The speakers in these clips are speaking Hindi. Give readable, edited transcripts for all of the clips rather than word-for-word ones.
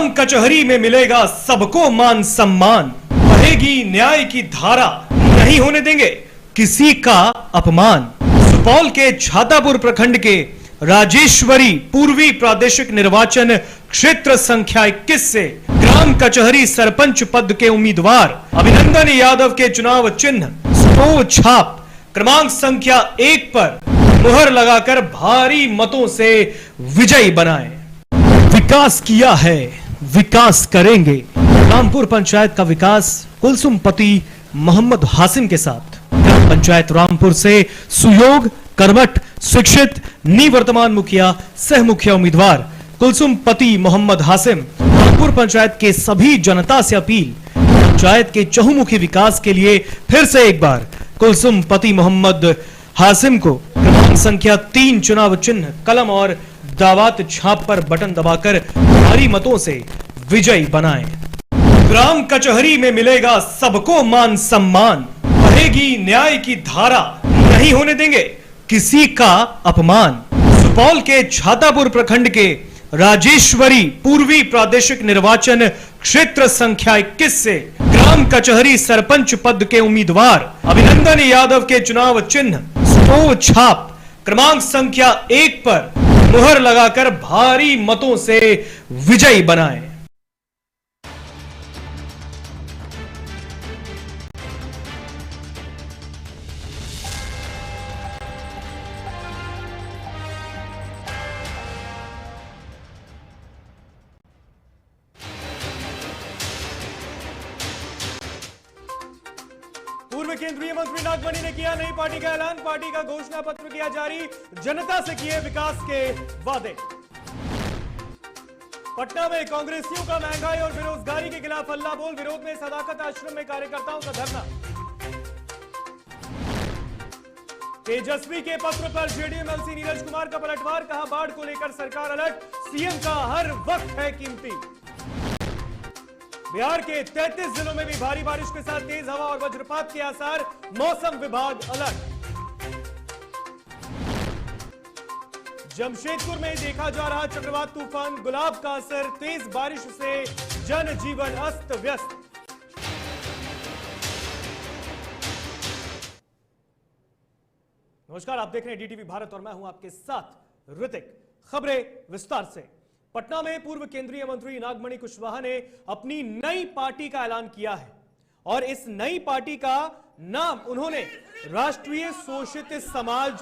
ग्राम कचहरी में मिलेगा सबको मान सम्मान, बहेगी न्याय की धारा, नहीं होने देंगे किसी का अपमान। सुपौल के छातापुर प्रखंड के राजेश्वरी पूर्वी प्रादेशिक निर्वाचन क्षेत्र संख्या 21 से ग्राम कचहरी सरपंच पद के उम्मीदवार अभिनंदन यादव के चुनाव चिन्ह स्टोव छाप क्रमांक संख्या 1 पर मुहर लगाकर भारी मतों से विजयी बनाए। विकास किया है, विकास करेंगे। रामपुर पंचायत का विकास कुलसुम पति मोहम्मद हासिम के साथ। ग्राम पंचायत रामपुर से सुयोग करवट शिक्षित निवर्तमान मुखिया सह मुखिया उम्मीदवार कुलसुम पति मोहम्मद हासिम। रामपुर पंचायत के सभी जनता से अपील, पंचायत के चहुमुखी विकास के लिए फिर से एक बार कुलसुम पति मोहम्मद हासिम को क्रमांक संख्या 3 चुनाव चिन्ह कलम और दावत छाप पर बटन दबाकर भारी मतों से विजयी बनाएं। ग्राम कचहरी में मिलेगा सबको मान सम्मान, बहेगी न्याय की धारा, नहीं होने देंगे किसी का अपमान। सुपौल के छातापुर प्रखंड के राजेश्वरी पूर्वी प्रादेशिक निर्वाचन क्षेत्र संख्या 21 से ग्राम कचहरी सरपंच पद के उम्मीदवार अभिनंदन यादव के चुनाव चिन्ह स्टोव छाप क्रमांक संख्या 1 पर मुहर लगाकर भारी मतों से विजयी बनाए। पूर्व केंद्रीय मंत्री नागमणि ने किया नई पार्टी का ऐलान, पार्टी का घोषणा पत्र किया जारी, जनता से किए विकास के वादे। पटना में कांग्रेसियों का महंगाई और बेरोजगारी के खिलाफ हल्ला बोल, विरोध में सदाकत आश्रम में कार्यकर्ताओं का धरना। तेजस्वी के पत्र पर जेडीएमएलसी नीरज कुमार का पलटवार, कहा बाढ़ को लेकर सरकार अलर्ट, सीएम का हर वक्त है कीमती। बिहार के 33 जिलों में भी भारी बारिश के साथ तेज हवा और वज्रपात के आसार, मौसम विभाग अलर्ट। जमशेदपुर में देखा जा रहा चक्रवात तूफान गुलाब का असर, तेज बारिश से जनजीवन अस्त व्यस्त। नमस्कार, आप देख रहे हैं डीटीवी भारत और मैं हूं आपके साथ ऋतिक। खबरें विस्तार से। पटना में पूर्व केंद्रीय मंत्री नागमणि कुशवाहा ने अपनी नई पार्टी का ऐलान किया है और इस नई पार्टी का नाम उन्होंने राष्ट्रीय शोषित समाज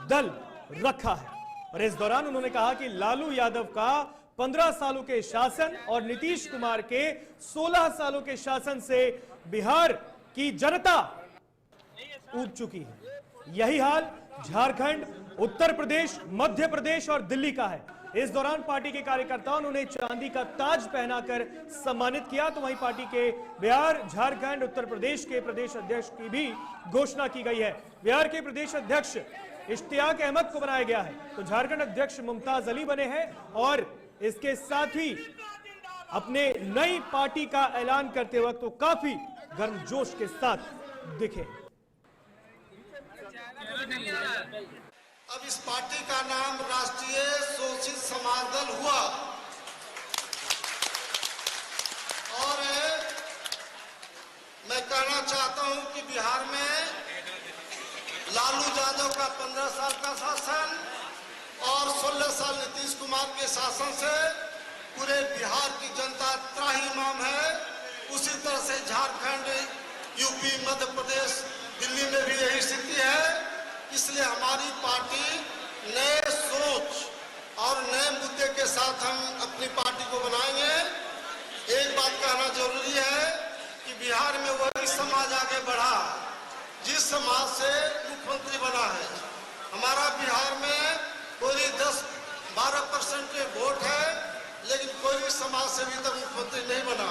दल रखा है। और इस दौरान उन्होंने कहा कि लालू यादव का 15 सालों के शासन और नीतीश कुमार के 16 सालों के शासन से बिहार की जनता ऊब चुकी है। यही हाल झारखंड, उत्तर प्रदेश, मध्य प्रदेश और दिल्ली का है। इस दौरान पार्टी के कार्यकर्ताओं ने उन्हें चांदी का ताज पहनाकर सम्मानित किया, तो वहीं पार्टी के बिहार, झारखंड, उत्तर प्रदेश के प्रदेश अध्यक्ष की भी घोषणा की गई है। बिहार के प्रदेश अध्यक्ष इश्तियाक अहमद को बनाया गया है, तो झारखंड अध्यक्ष मुमताज अली बने हैं और इसके साथ ही अपने नई पार्टी का ऐलान करते वक्त तो काफी गर्मजोश के साथ दिखे। अब इस पार्टी का नाम राष्ट्रीय शोषित समाज दल हुआ और मैं कहना चाहता हूं कि बिहार में लालू यादव का 15 साल का शासन और 16 साल नीतीश कुमार के शासन से पूरे बिहार की जनता त्राहिमाम है। उसी तरह से झारखंड, यूपी, मध्य प्रदेश, दिल्ली में भी यही स्थिति है। इसलिए हमारी पार्टी नए सोच और नए मुद्दे के साथ हम अपनी पार्टी को बनाएंगे। एक बात कहना जरूरी है कि बिहार में वही समाज आगे बढ़ा जिस समाज से मुख्यमंत्री बना है। हमारा बिहार में कोई 10-12% के वोट है, लेकिन कोई भी समाज से अभी तक मुख्यमंत्री नहीं बना।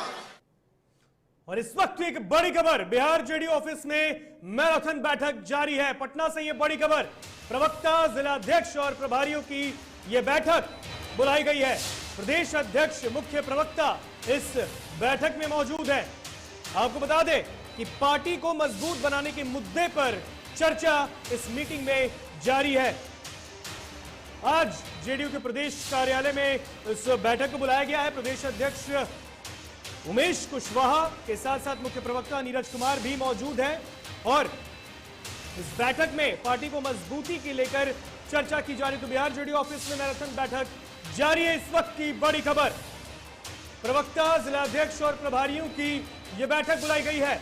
और इस वक्त एक बड़ी खबर, बिहार जेडीयू ऑफिस में मैराथन बैठक जारी है। पटना से यह बड़ी खबर, प्रवक्ता, जिलाध्यक्ष और प्रभारियों की यह बैठक बुलाई गई है। प्रदेश अध्यक्ष, मुख्य प्रवक्ता इस बैठक में मौजूद है। आपको बता दें कि पार्टी को मजबूत बनाने के मुद्दे पर चर्चा इस मीटिंग में जारी है। आज जेडीयू के प्रदेश कार्यालय में इस बैठक को बुलाया गया है। प्रदेश अध्यक्ष उमेश कुशवाहा के साथ साथ मुख्य प्रवक्ता नीरज कुमार भी मौजूद हैं और इस बैठक में पार्टी को मजबूती की लेकर चर्चा की जा रही। तो बिहार जेडीयू ऑफिस में मैराथन बैठक जारी है। इस वक्त की बड़ी खबर, प्रवक्ता, जिलाध्यक्ष और प्रभारियों की यह बैठक बुलाई गई है।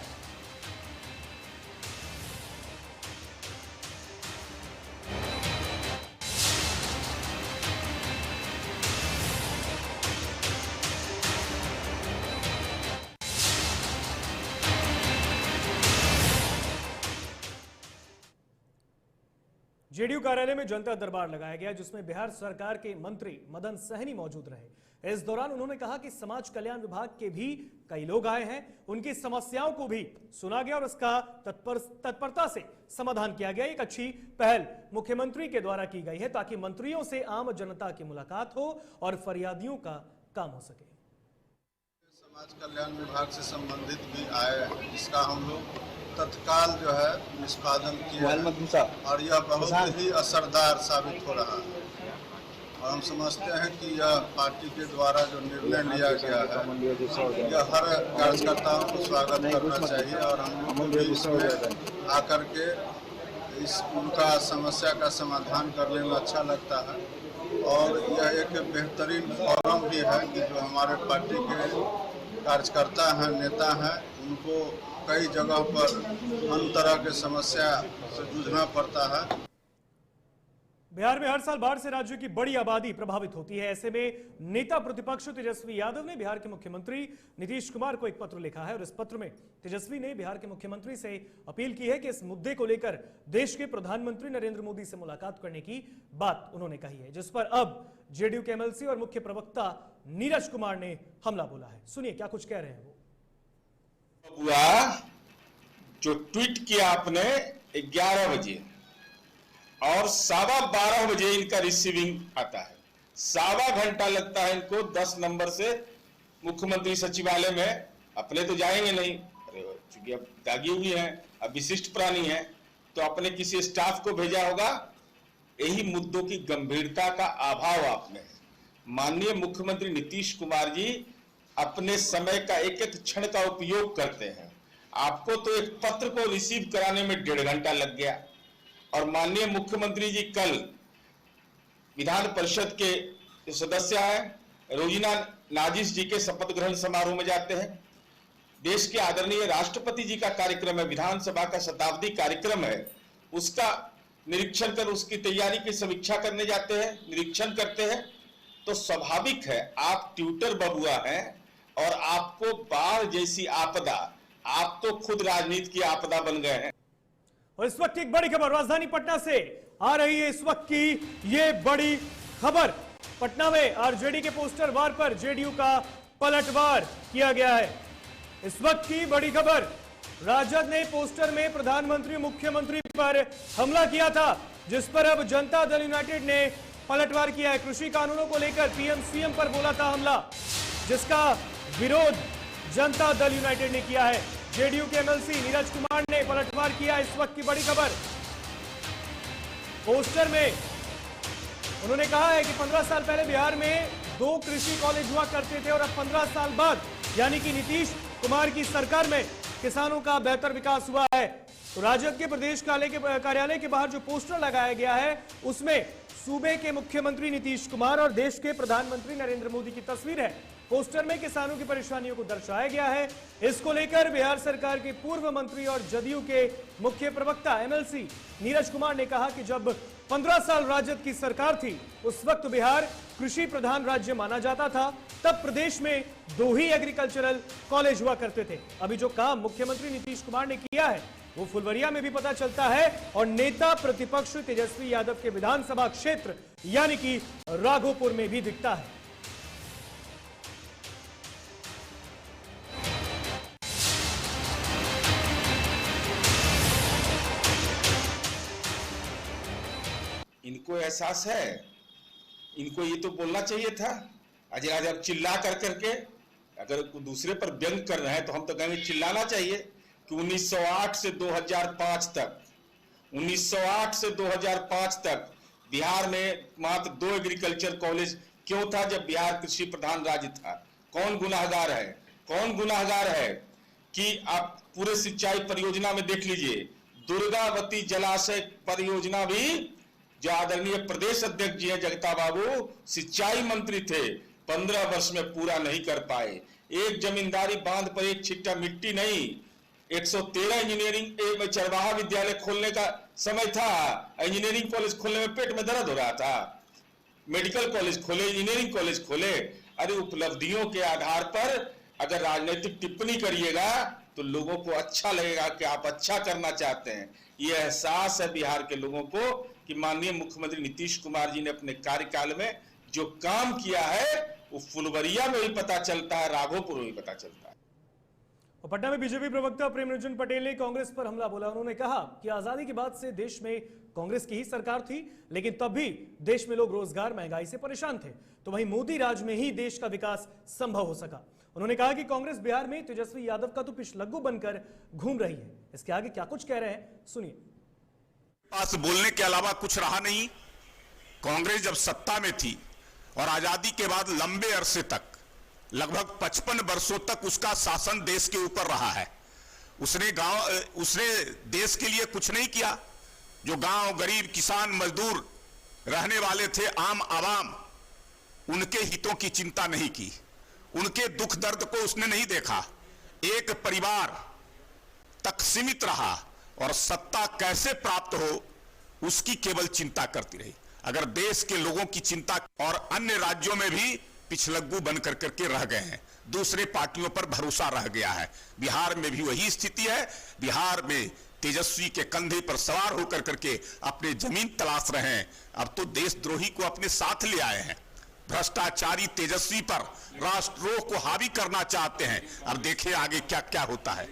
जेडीयू कार्यालय में जनता दरबार लगाया गया जिसमें बिहार सरकार के मंत्री मदन सहनी मौजूद रहे। इस दौरान उन्होंने कहा कि समाज कल्याण विभाग के भी कई लोग आए हैं, उनकी समस्याओं को भी सुना गया और उसका तत्परता से समाधान किया गया। एक अच्छी पहल मुख्यमंत्री के द्वारा की गई है ताकि मंत्रियों से आम जनता की मुलाकात हो और फरियादियों का काम हो सके। समाज कल्याण विभाग से संबंधित भी आए, जिसका हम लोग तत्काल जो है निष्पादन किया और यह बहुत ही असरदार साबित हो रहा है। और हम समझते हैं कि यह पार्टी के द्वारा जो निर्णय लिया गया है यह हर कार्यकर्ताओं को स्वागत करना चाहिए और हम लोग भी इसमें आकर के इस उनका समस्या का समाधान करने में अच्छा लगता है। और यह एक बेहतरीन फोरम भी है कि जो हमारे पार्टी के कार्यकर्ता हैं, नेता हैं, उनको कई जगह पर अन्य तरह के समस्या से जूझना पड़ता है। बिहार में हर साल बाढ़ से राज्य की बड़ी आबादी प्रभावित होती है। ऐसे में नेता प्रतिपक्ष तेजस्वी यादव ने बिहार के मुख्यमंत्री नीतीश कुमार को एक पत्र लिखा है और इस पत्र में तेजस्वी ने बिहार के मुख्यमंत्री से अपील की है कि इस मुद्दे को लेकर देश के प्रधानमंत्री नरेंद्र मोदी से मुलाकात करने की बात उन्होंने कही है, जिस पर अब जेडीयू के एमएलसी और मुख्य प्रवक्ता नीरज कुमार ने हमला बोला है। सुनिए क्या कुछ कह रहे हैं वो। जो ट्वीट किया आपने 11 बजे और 12:15 बजे इनका रिसीविंग आता है, 1.25 घंटा लगता है इनको 10 नंबर से मुख्यमंत्री सचिवालय में। अपने तो जाएंगे नहीं, चूंकि अब त्यागी हुई हैं, अब विशिष्ट प्राणी हैं, तो अपने किसी स्टाफ को भेजा होगा। यही मुद्दों की गंभीरता का अभाव आपने। माननीय मुख्यमंत्री नीतीश कुमार जी अपने समय का एक एक क्षण का उपयोग करते हैं। आपको तो एक पत्र को रिसीव कराने में 1.5 घंटा लग गया और माननीय मुख्यमंत्री जी कल विधान परिषद के जो सदस्य हैं रोजीना नाजिस जी के शपथ ग्रहण समारोह में जाते हैं। देश के आदरणीय राष्ट्रपति जी का कार्यक्रम है, विधानसभा का शताब्दी कार्यक्रम है, उसका निरीक्षण कर उसकी तैयारी की समीक्षा करने जाते हैं, निरीक्षण करते हैं। तो स्वाभाविक है आप ट्विटर बबुआ हैं और आपको बाढ़ जैसी आपदा, आप तो खुद राजनीति की आपदा बन गए हैं। और इस वक्त एक बड़ी खबर राजधानी पटना से आ रही है। इस वक्त की ये बड़ी खबर, पटना में आरजेडी के पोस्टर वार पर जेडीयू का पलटवार किया गया है। इस वक्त की बड़ी खबर, राजद ने पोस्टर में प्रधानमंत्री मुख्यमंत्री पर हमला किया था, जिस पर अब जनता दल यूनाइटेड ने पलटवार किया है। कृषि कानूनों को लेकर पीएम सीएम पर बोला था हमला, जिसका विरोध जनता दल यूनाइटेड ने किया है। जेडीयू के एमएलसी नीरज कुमार ने पलटवार किया। इस वक्त की बड़ी खबर, पोस्टर में उन्होंने कहा है कि 15 साल पहले बिहार में 2 कृषि कॉलेज हुआ करते थे और अब 15 साल बाद यानी कि नीतीश कुमार की सरकार में किसानों का बेहतर विकास हुआ है। तो राजद के प्रदेश कार्यालय के बाहर जो पोस्टर लगाया गया है उसमें सूबे के मुख्यमंत्री नीतीश कुमार और देश के प्रधानमंत्री नरेंद्र मोदी की तस्वीर है। पोस्टर में किसानों की परेशानियों को दर्शाया गया है। इसको लेकर बिहार सरकार के पूर्व मंत्री और जदयू के मुख्य प्रवक्ता एमएलसी नीरज कुमार ने कहा कि जब 15 साल राजद की सरकार थी उस वक्त बिहार कृषि प्रधान राज्य माना जाता था, तब प्रदेश में 2 ही एग्रीकल्चरल कॉलेज हुआ करते थे। अभी जो काम मुख्यमंत्री नीतीश कुमार ने किया है वो फुलवरिया में भी पता चलता है और नेता प्रतिपक्ष तेजस्वी यादव के विधानसभा क्षेत्र यानी कि राघोपुर में भी दिखता है। इनको एहसास है, इनको ये तो बोलना चाहिए था। आज अब चिल्ला कर करके अगर दूसरे पर व्यंग कर रहे हैं तो हम तो कहेंगे चिल्लाना चाहिए कि 1908 से 2005 तक बिहार में मात्र 2 एग्रीकल्चर कॉलेज क्यों था जब बिहार कृषि प्रधान राज्य था? कौन गुनाहगार है? कौन गुनाहगार है कि आप पूरे सिंचाई परियोजना में देख लीजिए, दुर्गावती जलाशय परियोजना भी जो आदरणीय प्रदेश अध्यक्ष जी हैं जगता बाबू सिंचाई मंत्री थे, 15 वर्ष में पूरा नहीं कर पाए। एक जमींदारी बांध पर एक छिट्टा मिट्टी नहीं। 113 इंजीनियरिंग चरवाहा विद्यालय खोलने का समय था, इंजीनियरिंग कॉलेज खोलने में पेट में दर्द हो रहा था। मेडिकल कॉलेज खोले, इंजीनियरिंग कॉलेज खोले। अरे उपलब्धियों के आधार पर अगर राजनीतिक टिप्पणी करिएगा तो लोगों को अच्छा लगेगा कि आप अच्छा करना चाहते हैं। यह एहसास है बिहार के लोगों को कि माननीय मुख्यमंत्री नीतीश कुमार जी ने अपने कार्यकाल में जो काम किया है वो फुलवरिया में भी पता चलता है, राघोपुर में भी पता चलता है। और पटना में बीजेपी प्रवक्ता प्रेम रंजन पटेल ने कांग्रेस पर हमला बोला। उन्होंने कहा कि आजादी के बाद से देश में कांग्रेस की ही सरकार थी, लेकिन तब भी देश में लोग रोजगार, महंगाई से परेशान थे, तो वहीं मोदी राज में ही देश का विकास संभव हो सका। उन्होंने कहा कि कांग्रेस बिहार में तेजस्वी यादव का तो पिछलग्गू बनकर घूम रही है। इसके आगे क्या कुछ कह रहे हैं, सुनिए। पास बोलने के अलावा कुछ रहा नहीं। कांग्रेस जब सत्ता में थी और आजादी के बाद लंबे अरसे तक, लगभग 55 वर्षों तक उसका शासन देश के ऊपर रहा है। उसने देश के लिए कुछ नहीं किया। जो गांव, गरीब, किसान, मजदूर रहने वाले थे, आम आवाम, उनके हितों की चिंता नहीं की, उनके दुख दर्द को उसने नहीं देखा। एक परिवार तक सीमित रहा और सत्ता कैसे प्राप्त हो उसकी केवल चिंता करती रही। अगर देश के लोगों की चिंता, और अन्य राज्यों में भी पिछलग्गू बन करके रह गए हैं, दूसरे पार्टियों पर भरोसा रह गया है। बिहार में भी वही स्थिति है। बिहार में तेजस्वी के कंधे पर सवार होकर करके अपने जमीन तलाश रहे हैं। अब तो देशद्रोही को अपने साथ ले आए हैं। भ्रष्टाचारी तेजस्वी पर राष्ट्रद्रोह को हावी करना चाहते हैं। अब देखिए आगे क्या क्या होता है।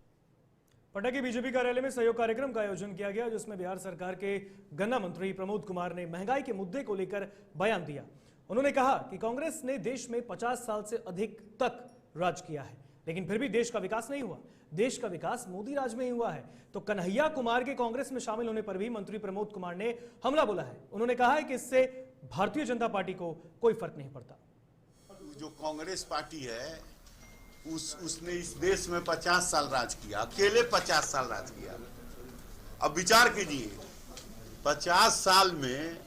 पटना के बीजेपी कार्यालय में सहयोग कार्यक्रम का आयोजन किया गया, जिसमें बिहार सरकार के गन्ना मंत्री प्रमोद कुमार ने महंगाई के मुद्दे को लेकर बयान दिया। उन्होंने कहा कि कांग्रेस ने देश में 50 साल से अधिक तक राज किया है, लेकिन फिर भी देश का विकास नहीं हुआ। देश का विकास मोदी राज में ही हुआ है। तो कन्हैया कुमार के कांग्रेस में शामिल होने पर भी मंत्री प्रमोद कुमार ने हमला बोला है। उन्होंने कहा है कि इससे भारतीय जनता पार्टी को कोई फर्क नहीं पड़ता। जो कांग्रेस पार्टी है उसने इस देश में 50 साल राज किया, अकेले 50 साल राज किया। अब विचार कीजिए, 50 साल में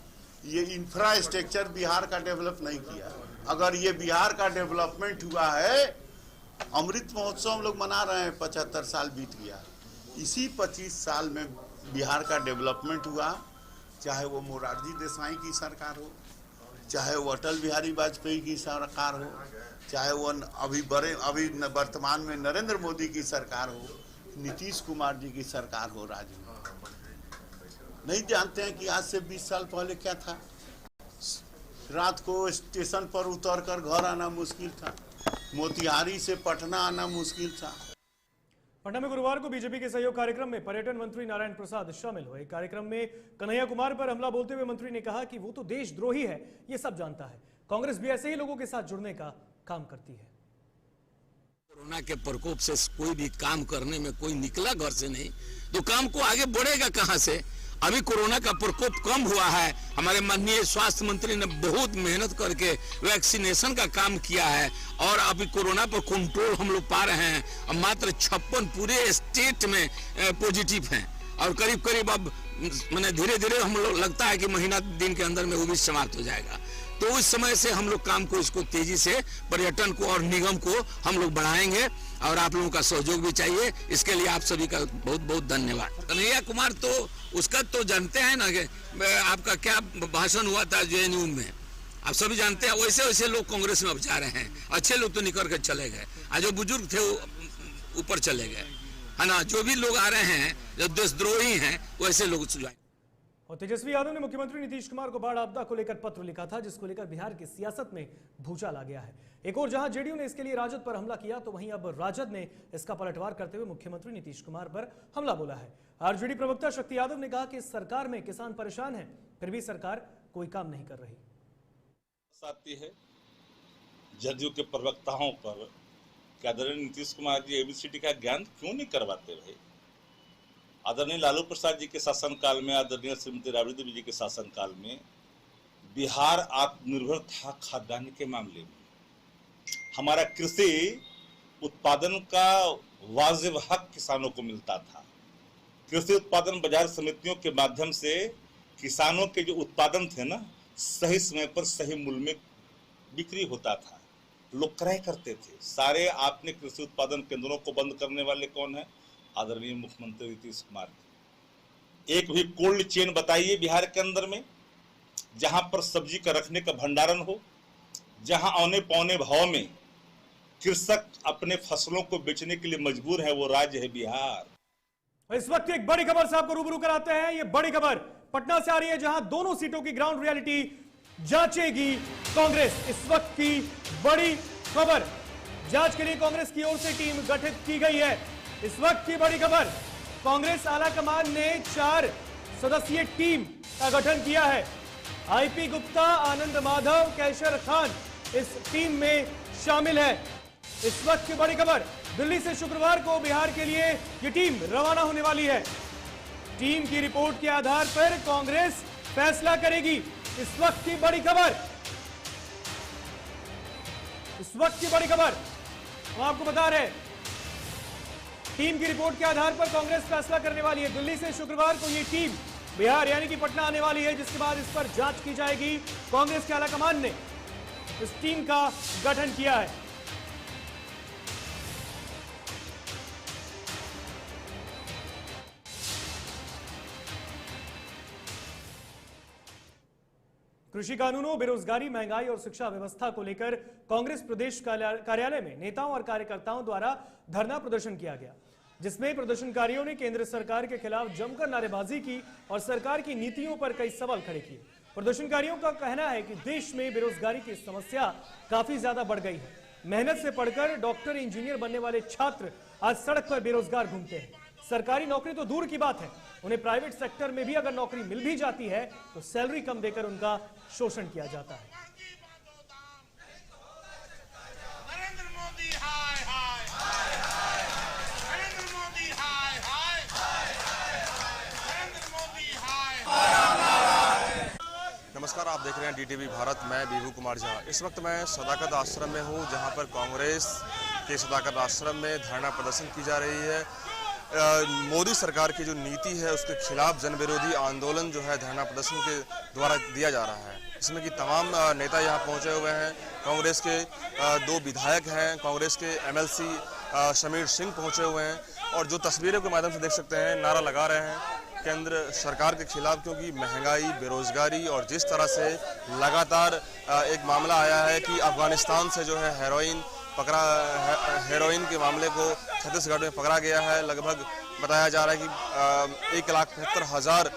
ये इंफ्रास्ट्रक्चर बिहार का डेवलप नहीं किया। अगर ये बिहार का डेवलपमेंट हुआ है, अमृत महोत्सव हम लोग मना रहे हैं, 75 साल बीत गया। इसी 25 साल में बिहार का डेवलपमेंट हुआ, चाहे वो मोरारजी देसाई की सरकार हो, चाहे वो अटल बिहारी वाजपेयी की सरकार हो, चाहे वो अभी वर्तमान में नरेंद्र मोदी की सरकार हो, नीतीश कुमार जी की सरकार हो राज्य में। नहीं जानते हैं कि आज से 20 साल पहले क्या था? रात को स्टेशन पर उतरकर घर आना मुश्किल था, मोतिहारी से पटना आना मुश्किल था। पटना में गुरुवार को बीजेपी के सहयोग कार्यक्रम में पर्यटन मंत्री नारायण प्रसाद शामिल हुए। कार्यक्रम में कन्हैया कुमार पर हमला बोलते हुए मंत्री ने कहा कि वो तो देशद्रोही है, ये सब जानता है। कांग्रेस भी ऐसे ही लोगों के साथ जुड़ने का काम करती है। कोरोना के प्रकोप से कोई भी काम करने में कोई निकला घर से नहीं, तो काम को आगे बढ़ेगा कहां से? अभी कोरोना का प्रकोप कम हुआ है। हमारे माननीय स्वास्थ्य मंत्री ने बहुत मेहनत करके वैक्सीनेशन का काम किया है और अभी कोरोना पर कंट्रोल हम लोग पा रहे हैं। अब मात्र 56 पूरे स्टेट में पॉजिटिव हैं और करीब करीब अब मैंने धीरे धीरे हम लोग लगता है कि महीना दिन के अंदर में वो भी समाप्त हो जाएगा। तो उस समय से हम लोग काम को इसको तेजी से पर्यटन को और निगम को हम लोग बढ़ाएंगे और आप लोगों का सहयोग भी चाहिए। इसके लिए आप सभी का बहुत बहुत धन्यवाद। कन्हैया कुमार तो उसका तो जानते हैं ना कि आपका क्या भाषण हुआ था जेएनयू में, आप सभी जानते हैं। वैसे वैसे लोग कांग्रेस में अब जा रहे हैं। अच्छे लोग तो निकल कर चले गए, आज जो बुजुर्ग थे वो ऊपर चले गए, है ना। जो भी लोग आ रहे हैं जो देशद्रोही हैं वैसे लोग सुझाए। और तेजस्वी यादव ने मुख्यमंत्री नीतीश कुमार को बाढ़ आपदा को लेकर पत्र लिखा था, जिसको लेकर बिहार की सियासत में भूचाल आ गया है। एक और जहां जेडीयू ने इसके लिए राजद पर हमला किया, तो वहीं अब राजद ने इसका पलटवार करते हुए मुख्यमंत्री नीतीश कुमार पर हमला बोला है। आरजेडी प्रवक्ता शक्ति यादव ने कहा कि इस सरकार में किसान परेशान है, फिर भी सरकार कोई काम नहीं कर रही। आती है जदयू के प्रवक्ताओं पर कि आदरणीय नीतीश कुमार जी एबीसीडी का ज्ञान क्यों नहीं करवाते रहे। आदरणीय लालू प्रसाद जी के शासनकाल में, आदरणीय श्रीमती राबड़ी देवी जी के शासनकाल में बिहार आत्मनिर्भर था खाद्यान्न के मामले में। हमारा कृषि उत्पादन का वाजिब हक किसानों को मिलता था। कृषि उत्पादन बाजार समितियों के माध्यम से किसानों के जो उत्पादन थे ना, सही समय पर सही मूल्य में बिक्री होता था, लोग क्रय करते थे। सारे आपने कृषि उत्पादन केंद्रों को बंद करने वाले कौन है? आदरणीय मुख्यमंत्री नीतीश कुमार। एक भी कोल्ड चेन बताइए बिहार के अंदर में, जहां पर सब्जी का रखने का भंडारण हो, जहां औने पौने भाव में कृषक अपने फसलों को बेचने के लिए मजबूर है, वो राज्य है बिहार। इस वक्त एक बड़ी खबर से आपको रूबरू कराते हैं। ये बड़ी खबर पटना से आ रही है, जहां दोनों सीटों की ग्राउंड रियलिटी जांचेगी कांग्रेस। इस वक्त की बड़ी खबर, जांच के लिए कांग्रेस की ओर से टीम गठित की गई है। इस वक्त की बड़ी खबर, कांग्रेस आलाकमान ने 4 सदस्यीय टीम का गठन किया है। आईपी गुप्ता, आनंद माधव, कैशर खान इस टीम में शामिल है। इस वक्त की बड़ी खबर, दिल्ली से शुक्रवार को बिहार के लिए यह टीम रवाना होने वाली है। टीम की रिपोर्ट के आधार पर कांग्रेस फैसला करेगी। इस वक्त की बड़ी खबर, इस वक्त की बड़ी खबर हम आपको बता रहे हैं, टीम की रिपोर्ट के आधार पर कांग्रेस फैसला करने वाली है। दिल्ली से शुक्रवार को यह टीम बिहार यानी कि पटना आने वाली है, जिसके बाद इस पर जांच की जाएगी। कांग्रेस के आलाकमान ने इस टीम का गठन किया है। कृषि कानूनों, बेरोजगारी, महंगाई और शिक्षा व्यवस्था को लेकर कांग्रेस प्रदेश कार्यालय में नेताओं और कार्यकर्ताओं द्वारा धरना प्रदर्शन किया गया, जिसमें प्रदर्शनकारियों ने केंद्र सरकार के खिलाफ जमकर नारेबाजी की और सरकार की नीतियों पर कई सवाल खड़े किए। प्रदर्शनकारियों का कहना है कि देश में बेरोजगारी की समस्या काफी ज्यादा बढ़ गई है। मेहनत से पढ़कर डॉक्टर, इंजीनियर बनने वाले छात्र आज सड़क पर बेरोजगार घूमते हैं। सरकारी नौकरी तो दूर की बात है, उन्हें प्राइवेट सेक्टर में भी अगर नौकरी मिल भी जाती है तो सैलरी कम देकर उनका शोषण किया जाता है। नरेंद्र मोदी हाय हाय हाय हाय, नरेंद्र मोदी हाय हाय हाय हाय, नरेंद्र मोदी हाय हाय। नमस्कार, आप देख रहे हैं डीटीवी भारत। मैं बीभू कुमार झा। इस वक्त मैं सदाकत आश्रम में हूं, जहां पर कांग्रेस के सदाकत आश्रम में धरना प्रदर्शन की जा रही है। मोदी सरकार की जो नीति है उसके खिलाफ जन विरोधी आंदोलन जो है धरना प्रदर्शन के द्वारा दिया जा रहा है, इसमें कि तमाम नेता यहाँ पहुँचे हुए हैं। कांग्रेस के 2 विधायक हैं, कांग्रेस के एमएलसी शमीर सिंह पहुँचे हुए हैं और जो तस्वीरों के माध्यम से देख सकते हैं नारा लगा रहे हैं केंद्र सरकार के खिलाफ, क्योंकि महंगाई, बेरोजगारी और जिस तरह से लगातार एक मामला आया है कि अफगानिस्तान से जो है हेरोइन के मामले को छत्तीसगढ़ में पकड़ा गया है। लगभग बताया जा रहा है कि 1,75,000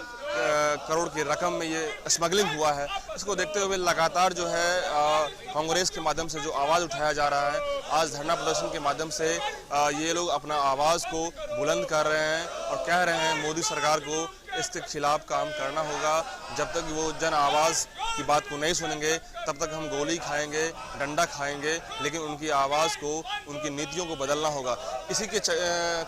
करोड़ की रकम में ये स्मगलिंग हुआ है। इसको देखते हुए लगातार जो है कांग्रेस के माध्यम से जो आवाज़ उठाया जा रहा है, आज धरना प्रदर्शन के माध्यम से ये लोग अपना आवाज़ को बुलंद कर रहे हैं और कह रहे हैं मोदी सरकार को इसके खिलाफ काम करना होगा। जब तक वो जन आवाज़ की बात को नहीं सुनेंगे तब तक हम गोली खाएंगे, डंडा खाएंगे, लेकिन उनकी आवाज़ को, उनकी नीतियों को बदलना होगा। इसी के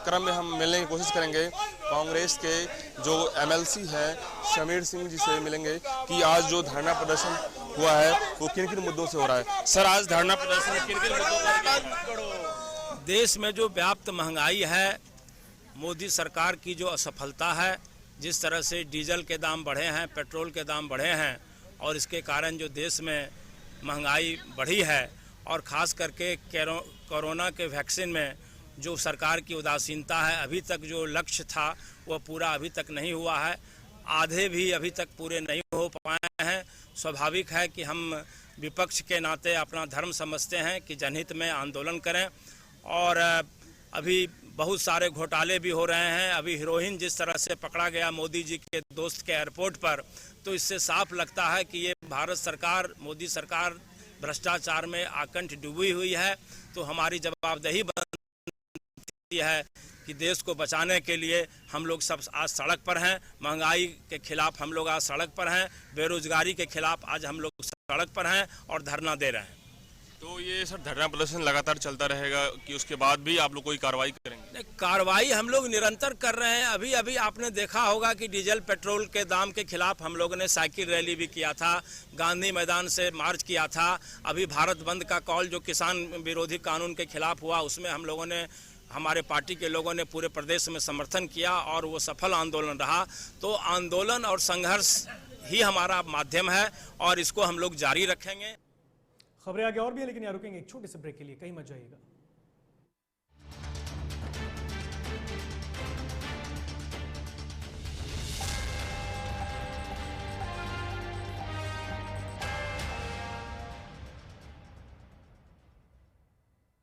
क्रम में हम मिलने की कोशिश करेंगे कांग्रेस के जो एमएलसी हैं शमीर सिंह जी से मिलेंगे कि आज जो धरना प्रदर्शन हुआ है वो किन किन मुद्दों से हो रहा है। सर, आज धरना प्रदर्शन किन किन मुद्दों पर? देश में जो व्याप्त महंगाई है, मोदी सरकार की जो असफलता है, जिस तरह से डीजल के दाम बढ़े हैं, पेट्रोल के दाम बढ़े हैं और इसके कारण जो देश में महंगाई बढ़ी है और ख़ास करके कोरोना के वैक्सीन में जो सरकार की उदासीनता है, अभी तक जो लक्ष्य था वह पूरा अभी तक नहीं हुआ है, आधे भी अभी तक पूरे नहीं हो पाए हैं। स्वाभाविक है कि हम विपक्ष के नाते अपना धर्म समझते हैं कि जनहित में आंदोलन करें और अभी बहुत सारे घोटाले भी हो रहे हैं। अभी हीरोइन जिस तरह से पकड़ा गया मोदी जी के दोस्त के एयरपोर्ट पर, तो इससे साफ लगता है कि ये भारत सरकार, मोदी सरकार भ्रष्टाचार में आकंठ डूबी हुई है। तो हमारी जवाबदेही बनती है कि देश को बचाने के लिए हम लोग सब आज सड़क पर हैं। महंगाई के खिलाफ हम लोग आज सड़क पर हैं, बेरोजगारी के खिलाफ आज हम लोग सड़क पर हैं और धरना दे रहे हैं। तो ये सर धरना प्रदर्शन लगातार चलता रहेगा कि उसके बाद भी आप लोग कोई कार्रवाई करेंगे? नहीं, कार्रवाई हम लोग निरंतर कर रहे हैं। अभी अभी आपने देखा होगा कि डीजल पेट्रोल के दाम के खिलाफ हम लोगों ने साइकिल रैली भी किया था, गांधी मैदान से मार्च किया था। अभी भारत बंद का कॉल जो किसान विरोधी कानून के खिलाफ हुआ, उसमें हम लोगों ने, हमारे पार्टी के लोगों ने पूरे प्रदेश में समर्थन किया और वो सफल आंदोलन रहा। तो आंदोलन और संघर्ष ही हमारा माध्यम है और इसको हम लोग जारी रखेंगे। खबरें आगे और भी है, लेकिन यहाँ रुकेंगे एक छोटे से ब्रेक के लिए, कहीं मत जाइएगा।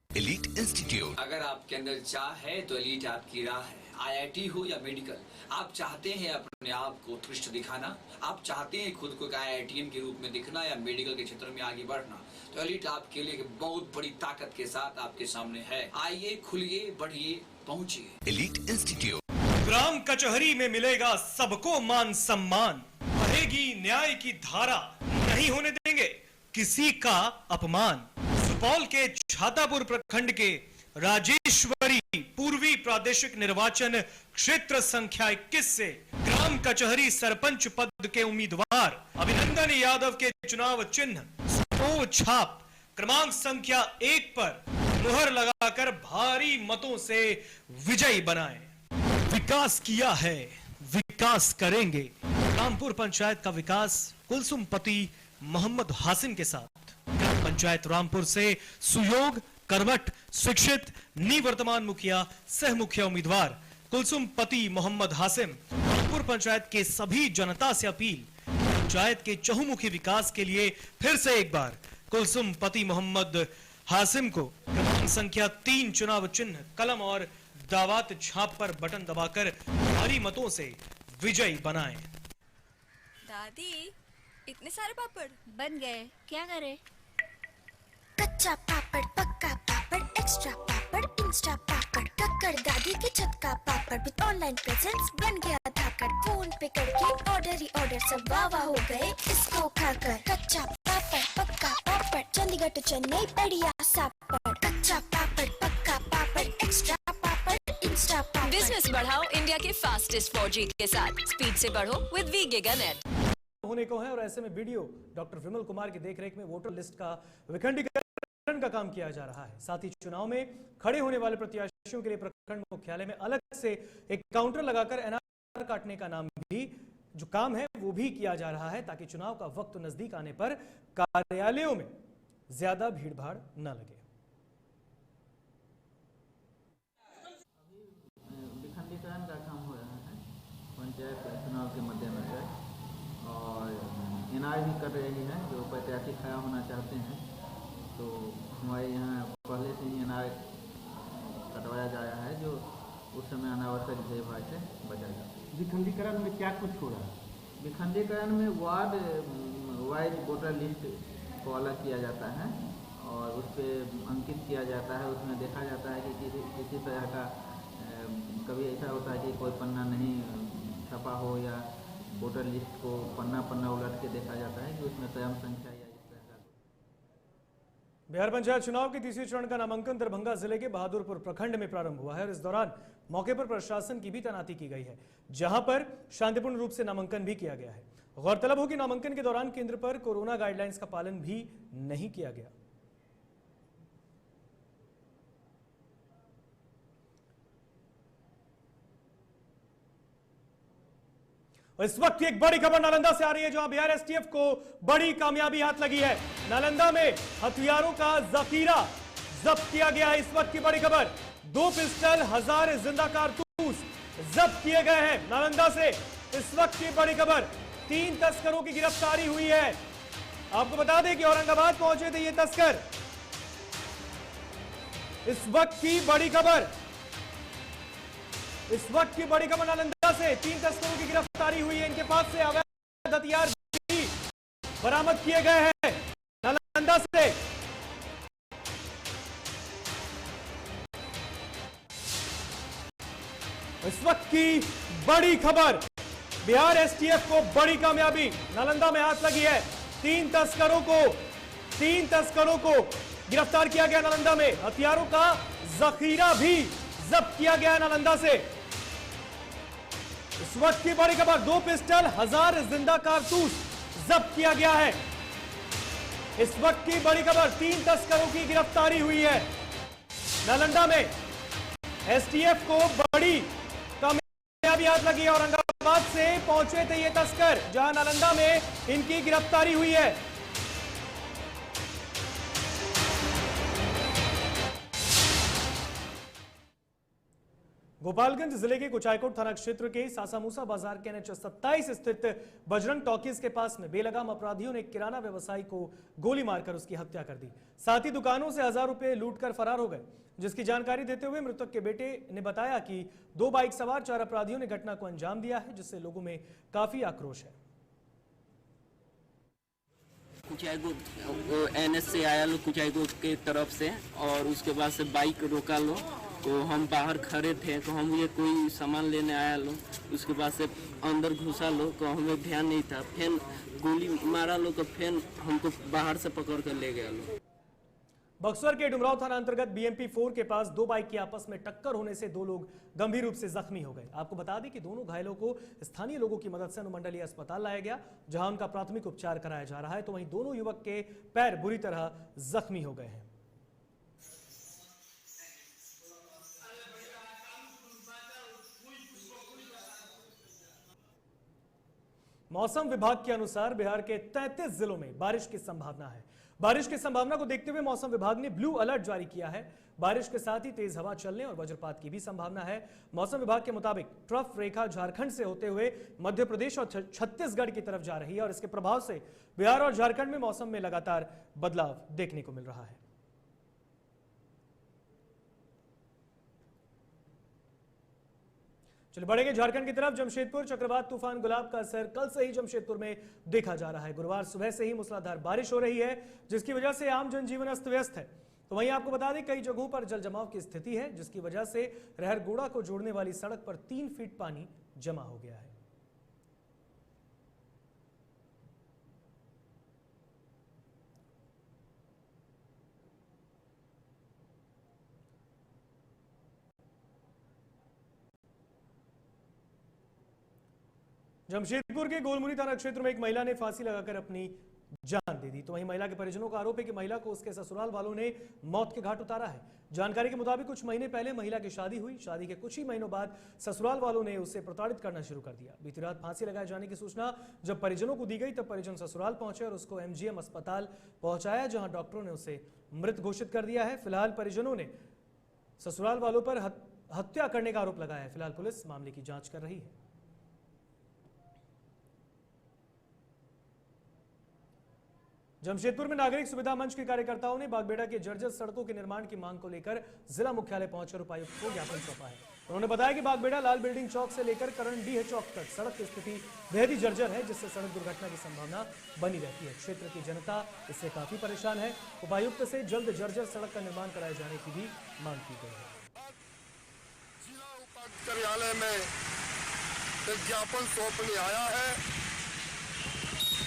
Elite institute. अगर आपके अंदर चाह है तो एलीट आपकी राह है। आईआईटी हो या मेडिकल, आप चाहते हैं अपने आप को उत्कृष्ट दिखाना, आप चाहते हैं खुद को एक आईआईटीएन के रूप में दिखना या मेडिकल के क्षेत्र में आगे बढ़ना, तो एलीट आपके लिए एक बहुत बड़ी ताकत के साथ आपके सामने है। आइए, खुलिए, बढ़िए, पहुंचिए। Elite institute. ग्राम कचहरी में मिलेगा सबको मान सम्मान, बहेगी न्याय की धारा, नहीं होने देंगे किसी का अपमान। सुपौल के छातापुर प्रखंड के राजेश्वरी पूर्वी प्रादेशिक निर्वाचन क्षेत्र संख्या 21 से ग्राम कचहरी सरपंच पद के उम्मीदवार अभिनंदन यादव के चुनाव चिन्ह स्टोव छाप क्रमांक संख्या 1 पर मुहर लगाकर भारी मतों से विजयी बनाएं। विकास किया है, विकास करेंगे। रामपुर पंचायत का विकास कुलसुमपति मोहम्मद हासिम के साथ। ग्राम पंचायत रामपुर से सुयोग करवट शिक्षित निवर्तमान मुखिया सह मुखिया उम्मीदवार कुलसुमपति मोहम्मद हासिम। रामपुर पंचायत के सभी जनता से अपील, पंचायत के चहुमुखी विकास के लिए फिर से एक बार कुलसुमपति मोहम्मद हासिम को क्रमांक संख्या 3 चुनाव चिन्ह कलम और दावत छाप पर बटन दबाकर भारी मतों से विजयी बनाएं। दादी, इतने सारे पापड़ बन गए, क्या करे? कच्चा पापड़, पक्का पापड़, एक्स्ट्रा पापड़, इंस्टा पापड़, टक्कर दादी की छत का पापड़ विद ऑनलाइन प्रेजेंस बन गया धाकड़। फोन पे करके ऑर्डर ही ऑर्डर, सब वाह हो गए इसको खाकर। कच्चा पापड़, पक्का पापड़, चंडीगढ़ टू चेन्नई बढ़िया सापड़। कच्चा पापड़, पक्का पापड़, एक्स्ट्रा पापड़, इंस्टा पापड़। बिजनेस बढ़ाओ इंडिया के फास्टेस्ट 4G के साथ, स्पीड से बढ़ो विद वी गिगानेट। होने को है और ऐसे में वीडियो डॉक्टर विमल कुमार की देखरेख में वोटर लिस्ट का विखंडीकरण का काम किया जा रहा है। साथ ही चुनाव में खड़े होने वाले प्रत्याशियों के लिए प्रखंड मुख्यालय में अलग से एक काउंटर लगाकर एनआर काटने का नाम भी जो काम है वो भी किया जा रहा है, ताकि चुनाव का वक्त नजदीक आने पर कार्यालयों में ज्यादा भीड़ भाड़ न लगे। विखंडीकरण का काम हो रहा है पंचायत चुनाव के मद्देनजर, और एनआर भी कर रही है जो प्रत्याशी खड़ा होना चाहते हैं। तो हमारे यहाँ पहले से ही एनआर कटवाया गया है, जो उस समय अनावश्यक भीड़भाड़ से बचा जाए। विखंडीकरण में क्या कुछ हो रहा है? विखंडीकरण में वार्ड वाइज वोटर लिस्ट को अलग किया जाता है और उस पर अंकित किया जाता है। उसमें देखा जाता है कि किसी तरह का कभी ऐसा होता है कि कोई पन्ना नहीं छपा हो, या वोटर लिस्ट को पन्ना उलट के देखा जाता है कि उसमें क्रम संख्या या इस तरह का। बिहार पंचायत चुनाव के तीसरे चरण का नामांकन दरभंगा जिले के बहादुरपुर प्रखंड में प्रारंभ हुआ है और इस दौरान मौके पर प्रशासन की भी तैनाती की गई है, जहां पर शांतिपूर्ण रूप से नामांकन भी किया गया है। गौरतलब हो कि नामांकन के दौरान केंद्र पर कोरोना गाइडलाइंस का पालन भी नहीं किया गया। इस वक्त एक बड़ी खबर नालंदा से आ रही है, जहां बिहार एसटीएफ को बड़ी कामयाबी हाथ लगी है। नालंदा में हथियारों का जखीरा जब्त किया गया है। इस वक्त की बड़ी खबर, 2 पिस्टल, 1000 जिंदा कारतूस जब्त किए गए हैं नालंदा से। इस वक्त की बड़ी खबर, 3 तस्करों की गिरफ्तारी हुई है। आपको बता दें कि औरंगाबाद पहुंचे थे ये तस्कर। इस वक्त की बड़ी खबर, नालंदा से 3 तस्करों की गिरफ्तारी हुई है। इनके पास से अवैध हथियार भी बरामद किए गए हैं नालंदा से। इस वक्त की बड़ी खबर, बिहार एसटीएफ को बड़ी कामयाबी नालंदा में हाथ लगी है। 3 तस्करों को गिरफ्तार किया गया नालंदा में। हथियारों का जखीरा भी जब्त किया गया नालंदा से। इस वक्त की बड़ी खबर, 2 पिस्टल, 1000 जिंदा कारतूस जब्त किया गया है। इस वक्त की बड़ी खबर, 3 तस्करों की गिरफ्तारी हुई है नालंदा में। एसटीएफ को बड़ी कामयाबी हाथ लगी है। औरंगाबाद से पहुंचे थे ये तस्कर, जहां नालंदा में इनकी गिरफ्तारी हुई है। गोपालगंज जिले के कुचायकोट थाना क्षेत्र के सासामूसा बाजार के NH 27 स्थित बजरंग टॉकीज के पास में बेलगाम अपराधियों ने किराना व्यवसायी को गोली मारकर उसकी हत्या कर दी। साथ ही दुकानों से 1000 रुपए लूटकर फरार हो गए। जिसकी जानकारी देते हुए मृतक के बेटे ने बताया कि 2 बाइक सवार 4 अपराधियों ने घटना को अंजाम दिया है, जिससे लोगों में काफी आक्रोश है। कुचायकोट NS से आया लोग कुचायकोट के तरफ से, और उसके बाद से बाइक रोका लो तो हम बाहर खड़े थे, तो हम ये कोई सामान लेने आया लो, उसके बाद से अंदर घुसा लो तो हमें ध्यान नहीं था, फिर गोली मारा लो तो फिर हमको बाहर से पकड़ कर ले गया लो। बक्सर के डुमराव थाना अंतर्गत BMP 4 के पास 2 बाइक की आपस में टक्कर होने से 2 लोग गंभीर रूप से जख्मी हो गए। आपको बता दें कि दोनों घायलों को स्थानीय लोगों की मदद से अनुमंडलीय अस्पताल लाया गया, जहां उनका प्राथमिक उपचार कराया जा रहा है। तो वहीं दोनों युवक के पैर बुरी तरह जख्मी हो गए हैं। मौसम विभाग के अनुसार बिहार के 33 जिलों में बारिश की संभावना है। बारिश की संभावना को देखते हुए मौसम विभाग ने ब्लू अलर्ट जारी किया है। बारिश के साथ ही तेज हवा चलने और वज्रपात की भी संभावना है। मौसम विभाग के मुताबिक ट्रफ रेखा झारखंड से होते हुए मध्य प्रदेश और छत्तीसगढ़ की तरफ जा रही है, और इसके प्रभाव से बिहार और झारखंड में मौसम में लगातार बदलाव देखने को मिल रहा है। चलिए बढ़ेंगे झारखंड की तरफ। जमशेदपुर चक्रवात तूफान गुलाब का असर कल से ही जमशेदपुर में देखा जा रहा है। गुरुवार सुबह से ही मूसलाधार बारिश हो रही है, जिसकी वजह से आम जनजीवन अस्त व्यस्त है। तो वहीं आपको बता दें कई जगहों पर जल जमाव की स्थिति है, जिसकी वजह से रहरगोड़ा को जोड़ने वाली सड़क पर 3 फीट पानी जमा हो गया है। जमशेदपुर के गोलमुरी थाना क्षेत्र में एक महिला ने फांसी लगाकर अपनी जान दे दी। तो वहीं महिला के परिजनों का आरोप है कि महिला को उसके ससुराल वालों ने मौत के घाट उतारा है। जानकारी के मुताबिक कुछ महीने पहले महिला की शादी हुई। शादी के कुछ ही महीनों बाद ससुराल वालों ने उसे प्रताड़ित करना शुरू कर दिया। बीती रात फांसी लगाए जाने की सूचना जब परिजनों को दी गई, तब परिजन ससुराल पहुंचे और उसको MGM अस्पताल पहुंचाया, जहां डॉक्टरों ने उसे मृत घोषित कर दिया है। फिलहाल परिजनों ने ससुराल वालों पर हत्या करने का आरोप लगाया है। फिलहाल पुलिस मामले की जांच कर रही है। जमशेदपुर में नागरिक सुविधा मंच के कार्यकर्ताओं ने बागबेड़ा के जर्जर सड़कों के निर्माण की मांग को लेकर जिला मुख्यालय पहुंचकर उपायुक्त को ज्ञापन सौंपा है। उन्होंने बताया कि बागबेड़ा लाल बिल्डिंग चौक से लेकर करणडीह चौक तक सड़क की स्थिति बेहद ही जर्जर है, जिससे सड़क दुर्घटना की संभावना बनी रहती है। क्षेत्र की जनता इससे काफी परेशान है। उपायुक्त से जल्द जर्जर सड़क का निर्माण कराए जाने की भी मांग की गई है। जिला उपायुक्त कार्यालय में एक ज्ञापन सौंपने आया है।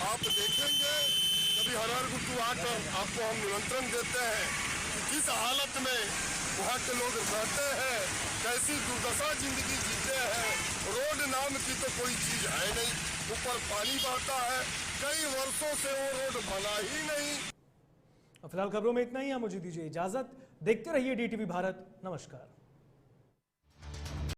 आप देखेंगे कभी हर गुट्टू आकर आपको हम निमंत्रण देते हैं कि किस हालत में वहाँ के लोग रहते हैं, कैसी दुर्दशा जिंदगी जीते हैं। रोड नाम की तो कोई चीज है नहीं, ऊपर पानी बहता है। कई वर्षों से वो रोड बना ही नहीं। फिलहाल खबरों में इतना ही। मुझे दीजिए इजाजत। देखते रहिए DTV भारत। नमस्कार।